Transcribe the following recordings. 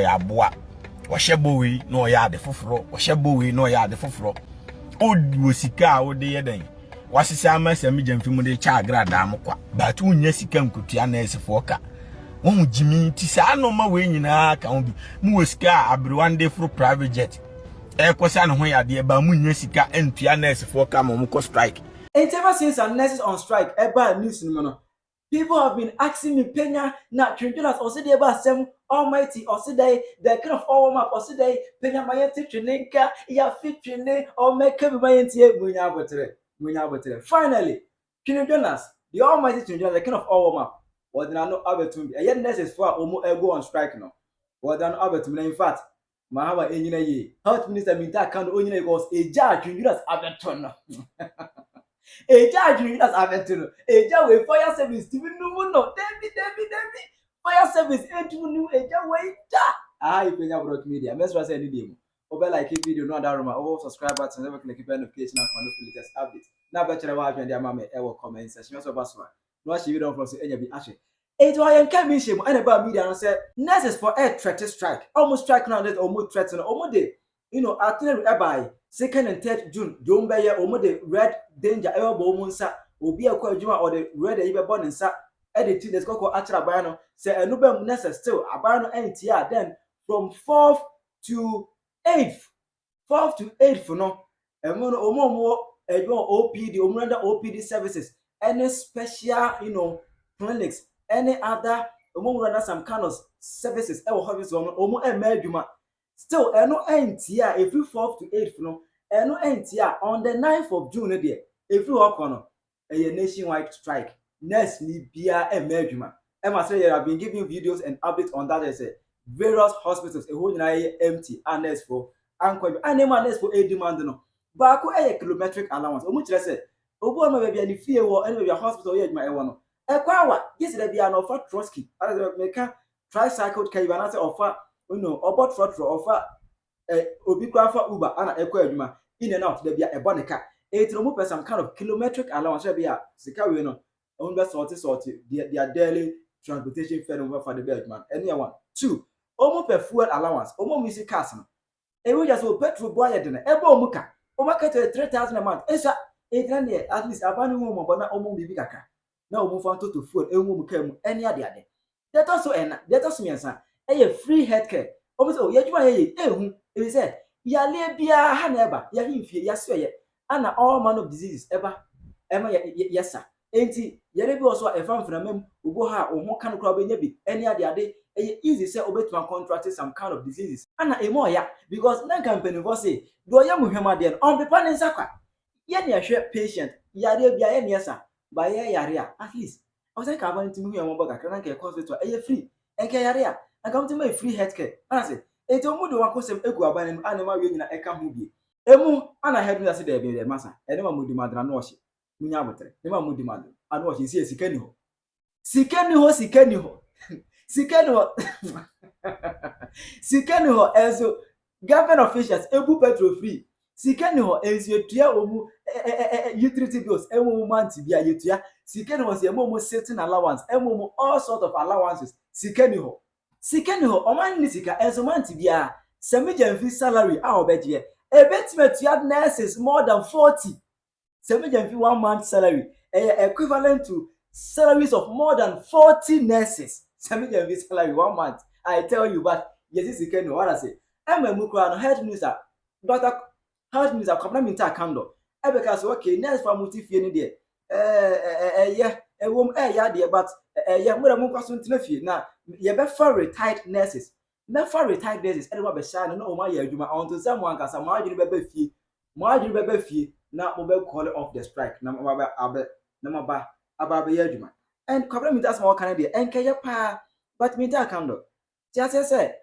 ya boa washebowi no ya de foforo washebowi no ya de foforo odi osika odi yeden wasisi amasami jamfimu de cha agrada mkwa but unya sika nkutua na esefo ka won jimi ti sa no ma we nyina ka won bi mu osika abriwande fro private jet kosa no ho ya de ba mu nya sika entua na esefo ka mo ko strike. And ever since our nurses on strike, ever news no. People have been asking me, Penyah, now Twene Jonas, or say about some almighty, or say the kind of all map, or say Penyah Mayenti Twene, ya fit Twene, or make every Mayenti, Munyabotre. Finally, Twene Jonas, the almighty Twene Jonas, the kind of all map, or than I know Abertum, a young nurses for Omo go on strike no. Or than Abertum, in fact, Mahama Health Minister Minta can only was a judge, Twene Jonas Aberton. A judge as Aventuno, a judge with fire service, even no, Debbie, fire service, and to new a judge way. I Penyah brought media. Let's say any demo. Over like a video, no other room, over subscribe button, never click the notification for the latest updates. Now, better wife and their mamma ever comment section. So, Baswa, no, she don't from any be ashy. It was a commission and about media and said, nurses for air threat strike, almost strike now that almost threatened almost day. You know, itinerary by 2nd and 3rd June, June by year, almost the red danger elbow munsa, will be a quadruma or the red even born in sa editing the Coco Atrabano, say a Nubem nurses still, Abano NTR then from 4th to 8th. 4th to 8th for no, and more OPD, Omranda OPD services, any special, clinics, any other, some kind of services, still, no NTR if you 4th to 8th, no, no NTR on the 9th of June, if you walk on a nationwide strike, next need be a measurement. I must say, I've been giving videos and updates on that. I say various hospitals, a whole night empty, and next for Nkwaseafuo, and next for a demand. No, but a kilometric allowance. Much less said, Obama may be any fear or any hospital. Yet, my one. A quawa, yes, there be an offer Trotsky. I make a tricycle carrier offer. About fraud for offer Obiquafa Uber and a quadruma in and out, there be a bonica. It remove some kind of kilometric allowance. There be a Sicariano, owned by sorty, their daily transportation fare over for the Belgian. Any one. 2. Almost a fuel allowance, almost music castle. And we just will petrol boy at dinner, a bomuka, Omaka to 3,000 a month. Esa, 800 at least a banner woman, but not almost bibika. Now move on to food, a woman came any other day. That also end, that also means a free healthcare. Almost oh, it said, Yale bia haneba, Yahimfi, Yasway, and all manner of diseases ever, yes, sir. Ain't he? Yale also a fan from them who go ha or more kind of crowd in any other day. Easy say obey to contract some kind of diseases. And a more ya because non company was say, do I am Muhammadian on the pan and saka? Yet a share patient, Yale bia any yes, sir, by area at least. I was like, I want to move your mobile, I can't hospital, a free, and carrier. I come to my free healthcare. And I said, it's almost the one cosem ego abanim animal in a can be. Emu, and I had me as a baby, the massa, and never would demand and wash it. Munyabotre, never would demand and wash it. See, Sikeniho. Sikeniho, as government officials, Ebu petrol free. Sikeniho, as your tia utility bills, every month to be a utia. Sikeniho was a moment certain allowance, all sort of allowances. Sikeniho. Sikeniho, Oman Nisika, as a month to be a semi-janfi salary, our bed year. A bet to have nurses more than 40. Semi-janfi 1 month salary, equivalent to salaries of more than 40 nurses. Semi-janfi salary 1 month. I tell you, but yes, Sikeniho, what I say. I'm a Mukran health minister, Dr. Health Minister, Complementary Candle. Because okay, nurse for multi-fear yeah, a woman, yeah, dear, but yeah, what I'm going to now. You better retired nurses. Never retired nurses. Anyone be shining no my year. You might on to someone because I'm margin baby fee. Now mobile call off the strike. Now about the and complement that's more Canadian and Kaya pa. But me that candle. Just say,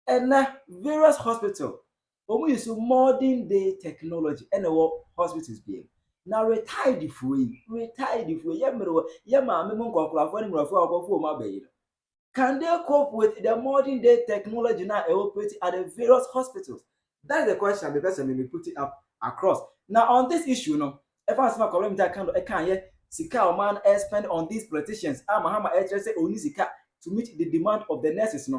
and various hospital. We use modern day technology and what hospitals being. Now retired if we can they cope with the modern day technology now operating at the various hospitals? That's the question the person may be putting up across. Now on this issue, if I small comment I can't hear Sika man spend on these politicians. Mahama say only Sika to meet the demand of the nurses.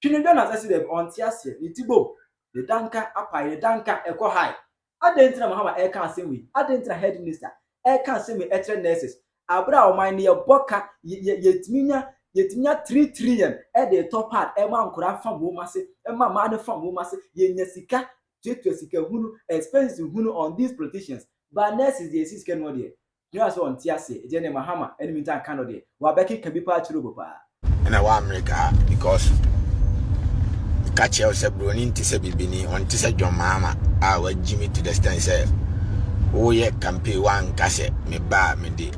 Twene Jonas said the on tiase ni tibo the danka apa the danka eko high adentra Mahama e kan semi adentra head minister e kan semi etre nurses abra o man ne boka yetiminya 3 trillion e de top part e ma nkura fam wo mase e ma ma ne fam wo mase ye nya sika sika hunu expensive hunu on these politicians but nurses dey see sika no dey you as on tiase e je Mahama enemy tan kan no dey wa beki kan bi pa chiro pa na wa America because catch yourself broni nti se bibini on ti se John Mahama a wa Jimmy to the stand say o ye campaign one kase me ba me de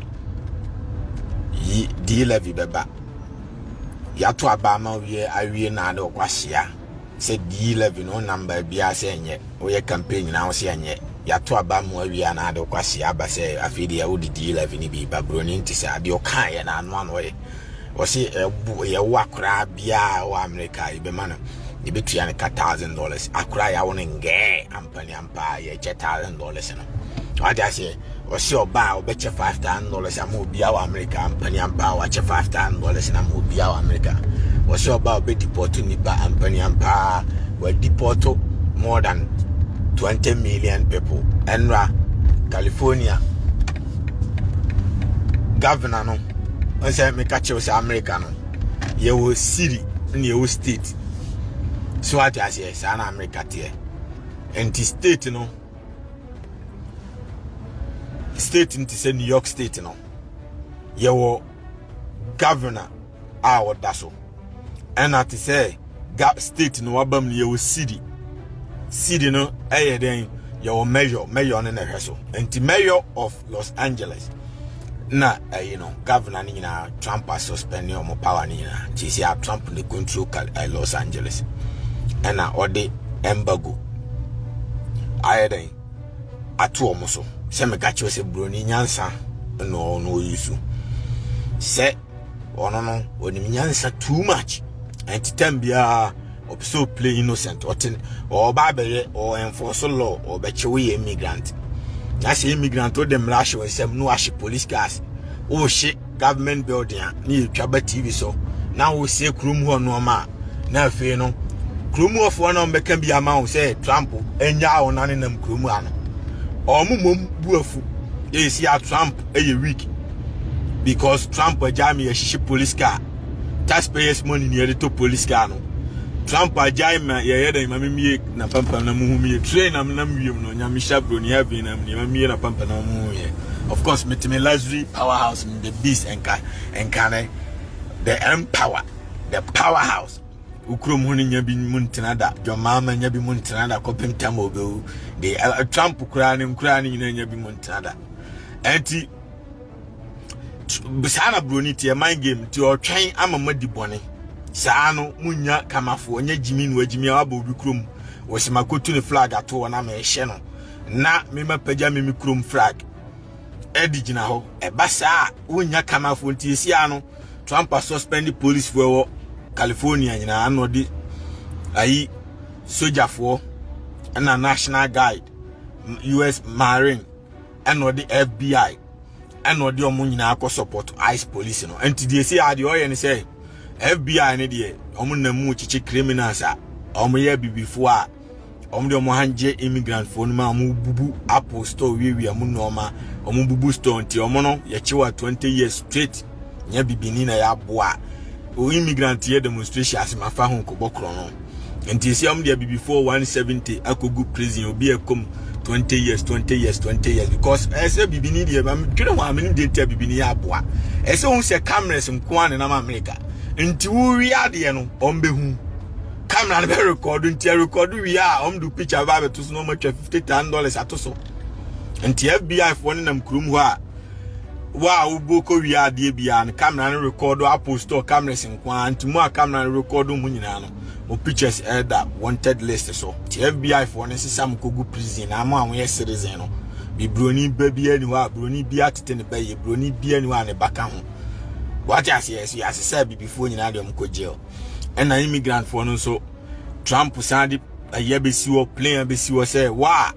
yi di levy beba ya to aba ma wie awie na de kwahia se di levy no number bia se enye o ye campaign na o se enye ya to aba ma awie na de kwahia ba se afidi ya o di levy ni bi ba broni nti se ade o kan ye na anu anu ye o se ye wakra bia wa America ibe ma no ibetua ne $1,000 akura ya won nge ampani ampa ye $1,000 no what I say o se oba o be che $5,000 am obi a wa America ampani ampa wa che $5,000 na mo obi a wa America o se oba o be deport ni ba ampani ampa wa deport more than 20 million people enra California governor no o se me ka che o se America no ye wo city ni ye wo state. So what I say, Sana America here. And the state, state into New York State, your governor, that's so. And I say, state no abam your city, no, then your mayor in the rehearsal, and the mayor of Los Angeles. Na governor Trump has suspended your power nina. She Trump in the control Los Angeles. And I order embargo. I then atu omoso. Se me kacho se broni nyansa no yusu. Se ono oni nyansa too much. And to tembia so play innocent or babere or enforce law or betchewe immigrant. I say immigrant or them rush or some no ash police cars. Oh shit, government building near Traba TV so. Now we say krum ho no ma. Na fe no Krumu of one on can be amount say Trump and ya on them Krumuano. Or mum buafu. They see a Trump a week because Trump a jammy a ship police car. Taxpayers' money near the top police car. Trump a jama ya mammy na pampa na mummy train am namu no Yamisha Bruni having a pampa na mummy. Of course, Metime luxury powerhouse in the beast and can the empower, the powerhouse. Ukrum huni nyabi muntinada John Mahama nyabi muntinada kopim tamogo de Trump krani nyabi muntinada enti bisana broni tie mind game ti o twen amama di bone saa no munya kamafo onye jimi no ajimi aba obi krom wosimakotu ne flag ato na ma ehye no na mema pagya memi krom flag edi gina ho ebasa wonya kamafo nti esia no Trump suspend police for California nyina anodi ayi soldier for na National Guard US Marine anodi FBI anodi omo nyina akọ support ICE police no enti die say ade oye ne say FBI ne de omo namu chichi criminals a omo ye bibifo a omo de omo hanje immigrant for no ma omo bubu Apple store wi amu no ma omo bubu store nti omo no ye chiwa 20 years straight nya bibini na ya boa o immigrant here demonstration as ma fa ho kobokro no enti esi am dia before 170 akogu prison obi ekom 20 years because ese bibini dia ma twene ho amene de tia bibini ya boa ese hu se cameras nko ane na America enti wo wi ade no ombehu camera na be record enti record wi a omdu picture ba beto so no ma $50,000 atoso enti FBI for nam krum ho a wa uboko wi ade bia na camera na record Apple store cameras nko anti mu a camera na record mu nyina no o pictures that wanted list so the FBI for necessary kogu prison na mo anwe citizen no bi broni ba bia ni wa broni bia tete ne ba ye broni bia ni wa ne baka ho what as yes say before nyina de mko jail and na immigrant for no so Trump sandi aye be si wo plane be si wo say wa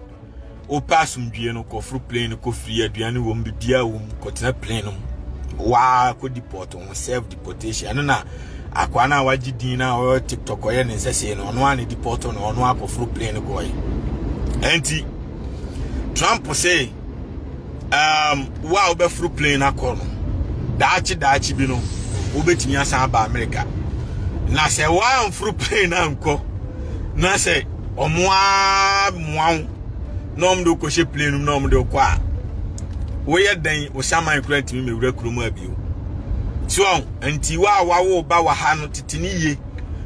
o passum due no ko fru plane ko free aduane wo mbia wo ko tena plane no wa ko deport on self deportation no na akwana waji dina o TikTok o ye ne sese no ono an deport no ono akofro plane go yi enti Trump say wa obefro plane akono daachi bi no obetimi asa ba America na se wa amfro plane anko na se omoa moan no mdo ko she plane no mdo kwa we ye dan o shaman kurant mi mewura kuromu abio so anti wa wo ba wa ha no titini ye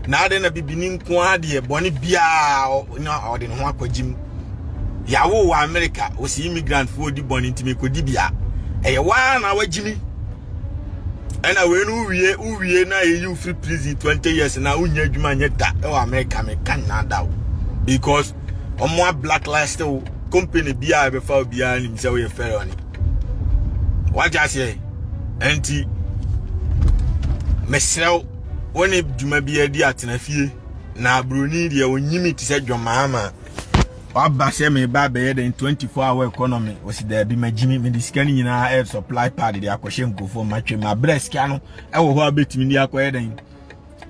na ade na bibini nko ade bone bia na ode no ho akwagim ya wo wa America o si immigrant fo di bone ntimi ko di bia eye wa na wagimi ena we no uwie na you free prison 20 years na unya adwuma nyeta e wa America me kan na daw because omo blacklist company bia be fa bia ni se we felony waja se enti mesrew woni dwuma bia di atena fie na broni de onyimi ti se John Mahama waba se me ba be ye den 24-hour economy osi da bi magimi me diskani nyina air supply pad de akwhye nkofo matwe ma bresk ano e wo ho abetimi ni akoye den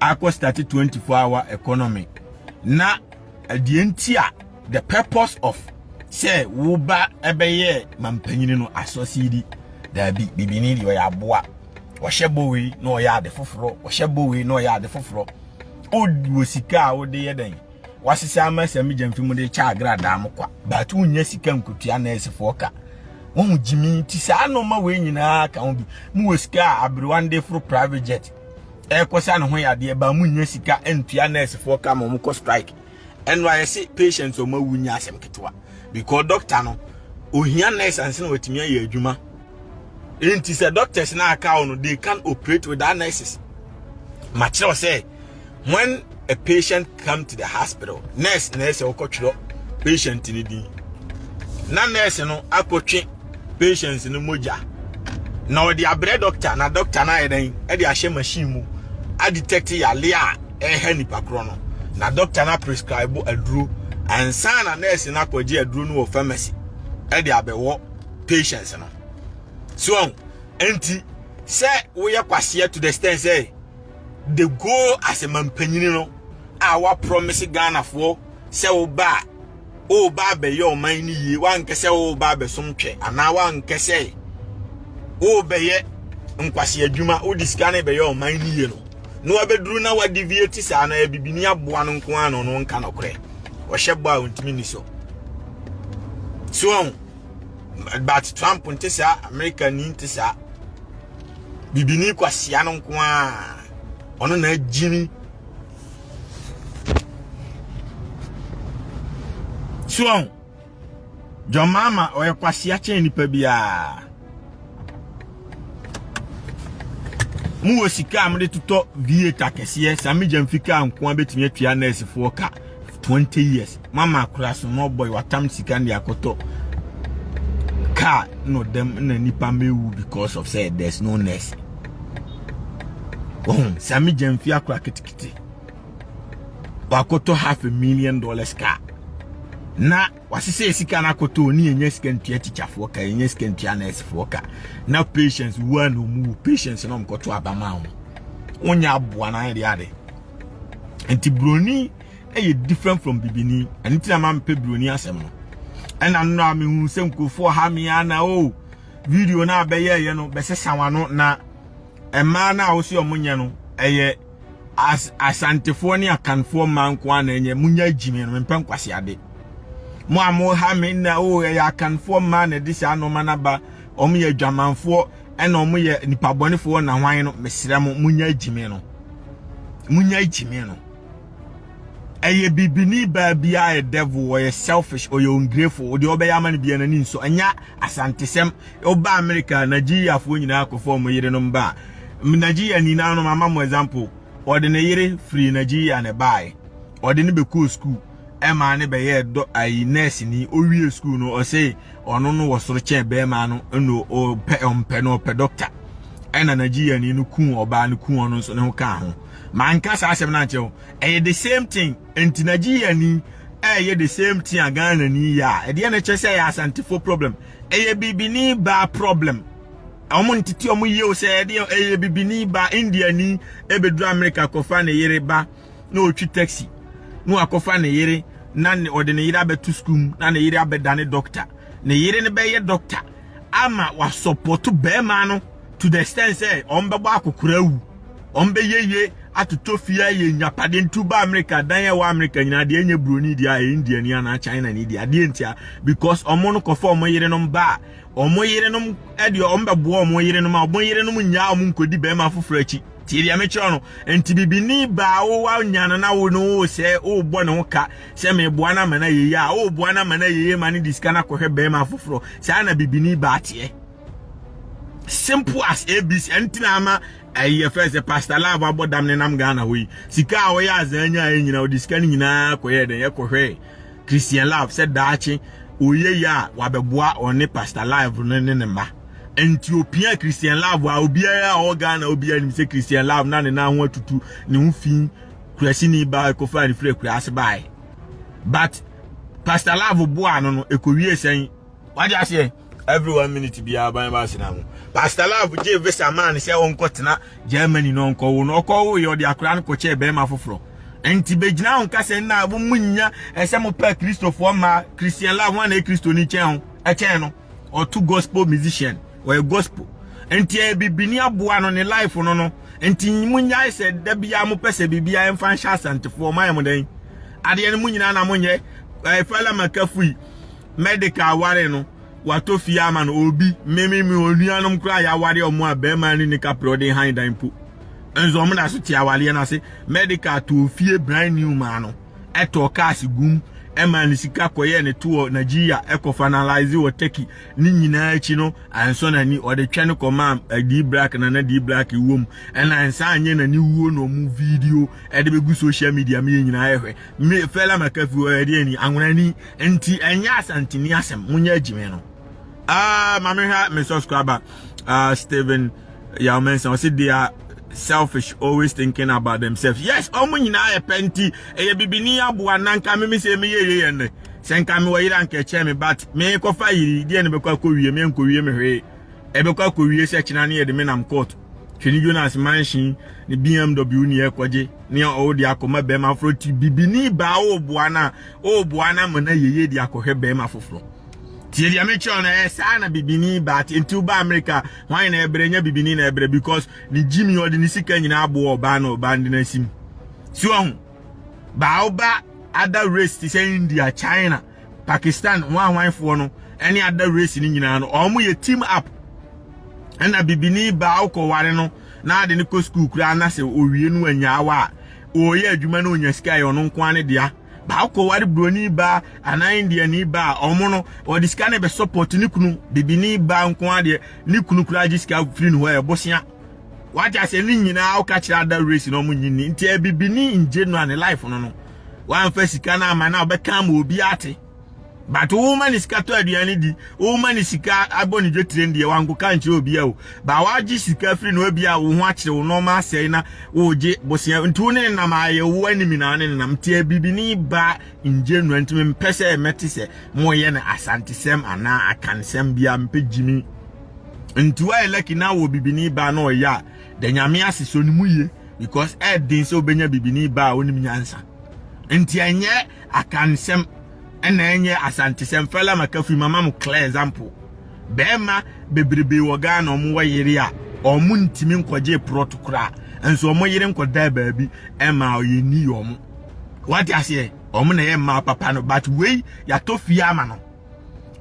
akọ start 24-hour economy na the entire the purpose of say wo ba ebeye mampanyini no asosidi da bi bibini de oyaboa wo hyebowi no oya de foforo wo hyebowi no oya de foforo odi sika wo de ye den wasisi amasami jamfimu de cha agrada amkwa but unya sika nkutua na esefo ka won jimi ti sa no ma we nyina ka won bi mu wosika abrewande fro private jet e kosa no ho yade ba mu nya sika entua na esefo ka mo ko strike NYC patients o ma wunya asem ketwa because doctor no ohia nurse anse na watimi aye adwuma enti se doctors na aka no they can operate without nurses match say when a patient come to the hospital nurse okotwiro patient ni din na nurse no akotwe patients ni moja na odi abre doctor na doctor na eden e de ahye machine mu a detect ya lea e nipa kro no na doctor na prescribe aduro ansa na nurse na kwaje aduro no wo pharmacy e de abewo patients no so enti say we yakwase to the extent say the go as a mampanyini no our promise Ghana for say o ba be your man ni wan kese o ba be somtwe ana wan kese o be ye Nkwaseadwuma o diskane be your man ni no abeduru na wa deviate sa na bibini aboa no nko ano no nka no kre o hyebo a ontimi ni so but Trump ntisa America ni ntisa bibini kwasea no nko a ono na jimi John Mahama oyekwasea che nipa bia mu wosika amde tuto vieta kese sami jamfika nko abetimi atua nurse fo ka 20 years mama akura so no boy watam sika ndi akoto ka no dem na nipa mewu because of say there's no nurse sami jamfi akura kitikiti wakoto $500,000 ka na wasise sika na koto ni enye sika ntua teacher fo ka enye sika ntua nurse fo ka na patients one mu patients no mkoto abama ho onya aboa na ade enti broni e different from bibini enti na mampe broni asem no ena no amehu se nkofo ha me ana o video na abeye ye no besesa wano na ema na osi omunye no eye asantefo ni akanfo manko na enye munya jimi no mpe Nkwaseade mo amo ha me na o ya kanfo ma na disi anoma na ba omo ye dwamanfo ena omo ye nipabonefo na hwan no mesira mo munya jimi no eye bibini ba bia e devil or selfish or you ungrateful or the obeya man bia na ni so anya asantesem oba America Nigeria fo nyina akofo mo yire no mba Nigeria ni na no mama mo example or the yire free Nigeria na buy or the be cool school ema ne be ye do ai nurse ni owie school no o say ono no wo soro chen be ma no no o pe no pe doctor ena Nigeria ni no kun oba no kun ono so ne ho ka ho manka sa asem na nche the same thing enti Nigeria ni the same thing Ghana ni ya e de na che say ya asantefo problem bibini ba problem omo ntiti omo ye o se de bibini ba India ni ebedu America kofa ne yere ba na otwi taxi no akofa ne yere na ne ode ne yere abetu school na ne yere abedane doctor ne yere ne be ye doctor ama wa support be ma no to the extent say ombegbo akokura wu ombe yeye atutofia ye nyapade ntuba America dan ye wa America nyina de enye broni dia India ni na China ni dia de ntia because omo no kofa omo yere no ba omo yere no e de ombebo omo yere no ma omo yere no nya omo nkodi be ma foforo achi ti dia me chiro no enti bibini ba wo wa nyana na wo no se o bo ne ho ka se me bo na mana yeye a o bo na mana yeye ma ni diska na kohwe be ma foforo se na bibini ba tie simple as ABC entina ama aye first pastor love abodam ne nam Ghana we sika wo ya azanya nyina odiska ni nyina koye den ye kohwe Christian love said daachi oye ya wabeboa one pastor live ne ma Ethiopia Christian love wa obia o Ghana obia ni se Christian love na ne na ho atutu ne ho fin kurasi ni ba kofa ni free kurasi bai but pastor love boa no ekowie sen wadi ase every 1 minute bia ban ba sinamu pastor love je visa man se on kotena Germany no nko wo no ko yo de akra no ko che be ma foforo enti begina on kase na bo munya ese mo pa Christopher ma Christian love one e Christo ni chen e chen no or two gospel musician or a gospel enti e bibini aboa no ne life no enti munya ese da bia mo pese bibia en fan sha santifo ma yem den ade ne munyina na monye e fala makafui medical ware no wato fiama no obi memi onuanom kra ya ware omo abema ni nika prode han dan po enzo mo na so tia wale na se medical to fie brand new man no eto cars gum ema sika koye ne to Nigeria eco-finalize wo Turkey ni nyina achi no anso na ni ode twene koma di black na di black wom ena ansa anye na ni wuo no mu video ede begu social media me nyina ehwe me fela makafu ede ni anwona ni enti enya asantini asem munya agime no mama ha me subscriber Steven ya mention I said they are selfish, always thinking about themselves. Yes, nyina e penti e bibini aboa nanka me se me ye ne senka me wayira anka che me but me ko fa yiri die ne be kwa ko wie me nko wie me hwe e be kwa ko wie se china ne ye de me nam court Twene Jonas mansion ni BMW ni ekoje ni o di akoma be ma froti bibini ba o boa na mo na ye di akohwe be ma foforo tie dia me chọ na esa na bibini but into ba America why na ebre nya bibini na ebre because ni Jimmy odi ni sika nyina abo oba na oba ndi na sim si ohun ba oba other race ti say India China Pakistan wan fo no any other race ni nyina no omo ye team up na bibini ba okọ ware no na ade ni ko school kura na se owie nu anya awa o ye adwuma na onya sika ye ono nko ane dia ba ko wari broni ba ana India ni ba omo no o diska na be support ni kunu bibini ba nko ade ni kunu kura diska free no e bosia what I say ni nyina o ka kira da race no mo nyini nti bibini in general ne life no wan fa sika na ama na obeka ma obi ate but woman is kato aduane di woman is sika aboni je trend ye wango ka nche obi a o ba waji sika free no obi a wo ho akire wo normal sei na wo je bosia ntu ne na ma ye wo animi na ne na mte bibini ba in general ntime mpese emetise mo ye na asantisem ana akansem bia mpejimi ntu wa eleki na wo bibini ba na oya de nyame asiso ni mu ye because din so benya bibini ba onim nyansa nti anye akansem ena enye asantisem fela makafi mama mu clear example bema bebrebe wo Ghana omo wayere a omo ntimi nkoje protocol enso omo yere nkoda baabi ema oyeni omo what I say omo na ye ma papa no but we ya to fia ma no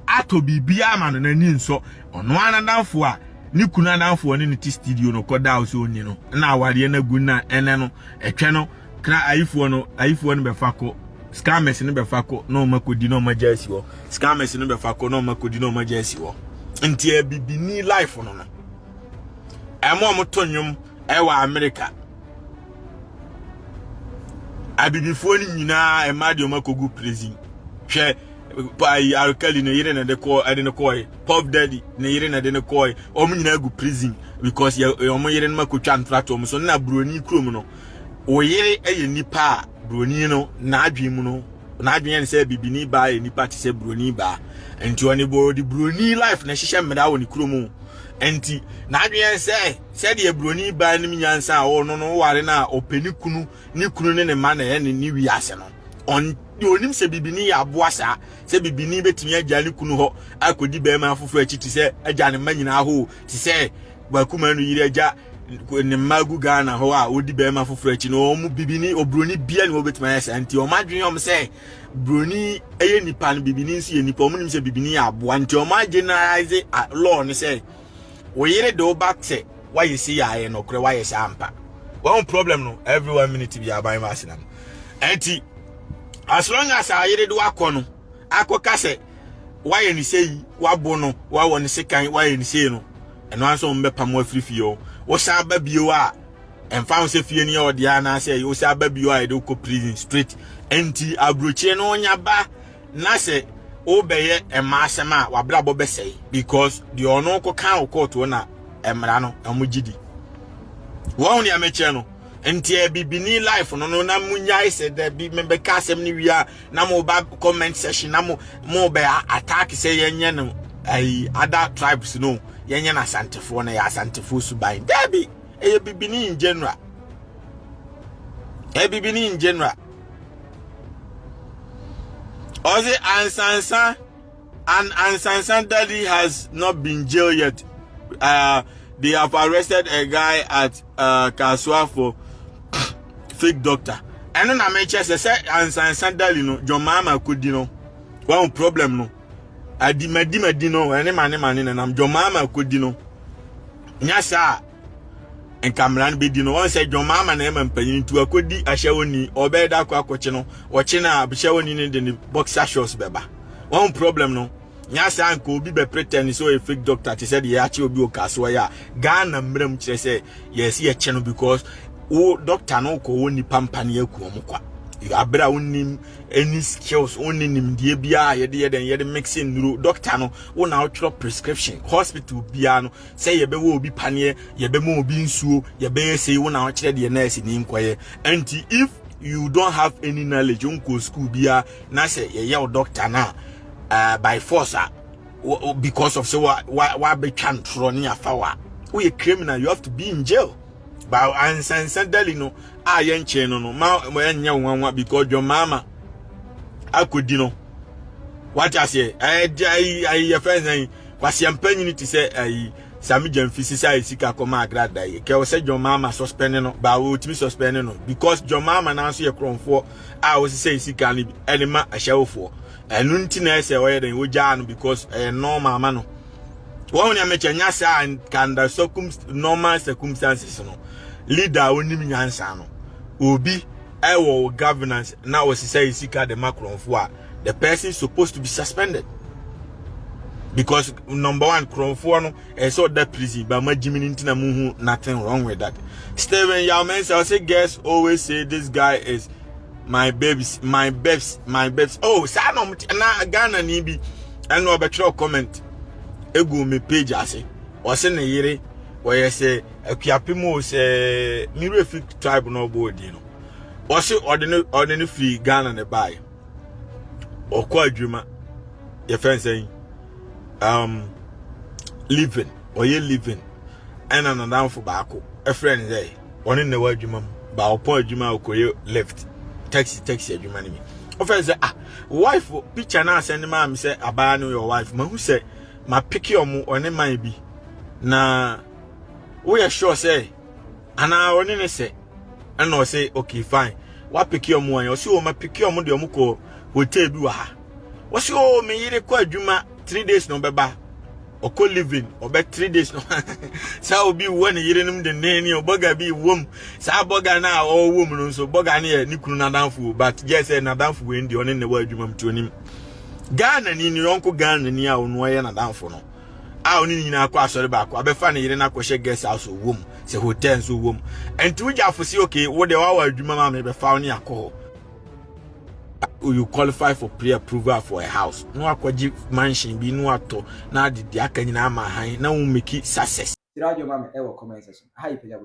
ato bibia ama no na ni nso ono anadanfo a ni kunu adanfo ni ti studio no koda o so oni no na aware na gu na ene no etwe no kra ayifuo no be fako scammers no be fako no makodi no majasi wo scammers no be fako no makodi no majasi wo nti e bibini life no no emo motonyum e wa America abibifo ni nyina e madi o makogu prison hwe pai alkali ne yire na de ko ade ne koy pop daddy ne yire na de ne koy o mu nyina gu prison because o mo yire no makotwa ntrato mo so na broni krom no o yire eye nipa broni no na adwem no na adwen se bibini ba e nipa ti se broni ba enti oni bo di broni life na hihye meda woni krom enti na adwen se de ebroni ba nim nyansa wo no ware na openi kunu ni kunu ne ma na ye ni wiase no on onim se bibini ya aboasa se bibini betimi agya ni kunu ho akodi be ma afoforo achi ti se agya ne ma nyina ho ti se bakuma no yire agya ne magu Ghana ho a odi be ma afoforo achi no mu bibini obroni bia ne obetimi ayesa nti o madwen om se broni eye nipa no bibini nsi ye nipa omunim se bibini ya aboa nti o ma generalize law ne se wo yire de obakse why you see ya no kure why you say ampa one problem no every 1 minute bi aban masina enti as long as I yire do akono akoka se why you say wabo no why won sekan why you say no eno anso mbepa mo afirifio wo sa ba bio a emfa se fie ni odi ana se wo sa ba bio a do ko prison straight enti abrochie no nya ba na se obeye emasema wabrabo besei because the ono ko kan court na emra no amugidi won ya meche no enti e bibini life no na munyai se da bi membe kasem ni wia na mo ba comment section na mo be attack se yenye no ai other tribes no yenye na santefo na ya santefo subai dabi e bibini in general Ozi Ansansan daddy has not been jailed yet. They have arrested a guy at Nkwaseafuo fake doctor. And then I mentioned say Ansansan daddy no John Mahama could no one problem no. Adi no any man and I'm John Mahama could no. Nyasa and Cameron be no one said John Mahama name and Penyah to a kodi ashawoni obeda kwa kochino watchina abishawoni in the boxer shorts beba. One problem no. Nyasa anko bi be pretend so a fake doctor te said ya chi obi okaso ya Ghana mrem kire say yes ye che no because o doctor no ko woni pampane aku omkwa abra wonim any skills onim die bia ye mixing nuro doctor no wo na outro prescription hospital bia no say ye be wo obi panie ye be mo obi nsuo ye be say wo na kire de nurse ni nkoye anti if you don't have any knowledge unko school bia na say ye doctor na by force because of so what be can run afawa we a criminal you have to be in jail but Ansansan no yenche no ma enya nwanwa because your mama akodi no what I say I friends and Nkwaseafuo to say Sami Jamfisi say sika koma agrada ye ke o say John Mahama suspending no ba we ultimate suspending no because John Mahama na so ye kronfo we say sika ni enema ahyawofo enu nti na ese we den wo ja no because normal ma no won ya mecha nyasa and under normal circumstances no leader onim nyansa no obi ewo governance na we say sika the macronfo the person is supposed to be suspended because number one kronfo no so that prison but ma jimini ntina muhu nothing wrong with that. Steven Yaumen say guys always say this guy is my babes. Oh, sana na Ghana ni bi and no betro comment egu me page ase o se na yire o ye se akuapimo se mirefik tribe no body no o se ordinary free Ghana ne buy o kwa adwuma ye fence living or ye living and another for baako a friend there on in the word adwuma ba opo adwuma okoye left taxi adwuma ni o friend say wife picture na send ma say aba no your wife ma who say ma pick your mu on man bi na we are sure say ana oni ne say and no say okay fine what pick your mu an you say o ma pick your mu de o mu ko hotel bi wa ha wo say o me yire ko adwuma 3 days no beba or co living or be 3 days no sa obi won yire nim de nani oboga bi wom sa boga na o wom no so boga na ni kunu na danfo but just say na danfo we ndi one ne wa adwuma mtuonim Ghana ni yonko Ghana ni a ono ye na danfo no a oni nyina akọ asori ba akọ abefa na yire na akọhye guest house wom se hotel so wom enti ujafo si okay wo de wa adwuma ma me be fa oni akọ you qualify for pre-approval for a house no akwaji mansion bi no ato na de aka nyina ma han na wo make success. Tirajo mama e wo comment section. Hi Penyah.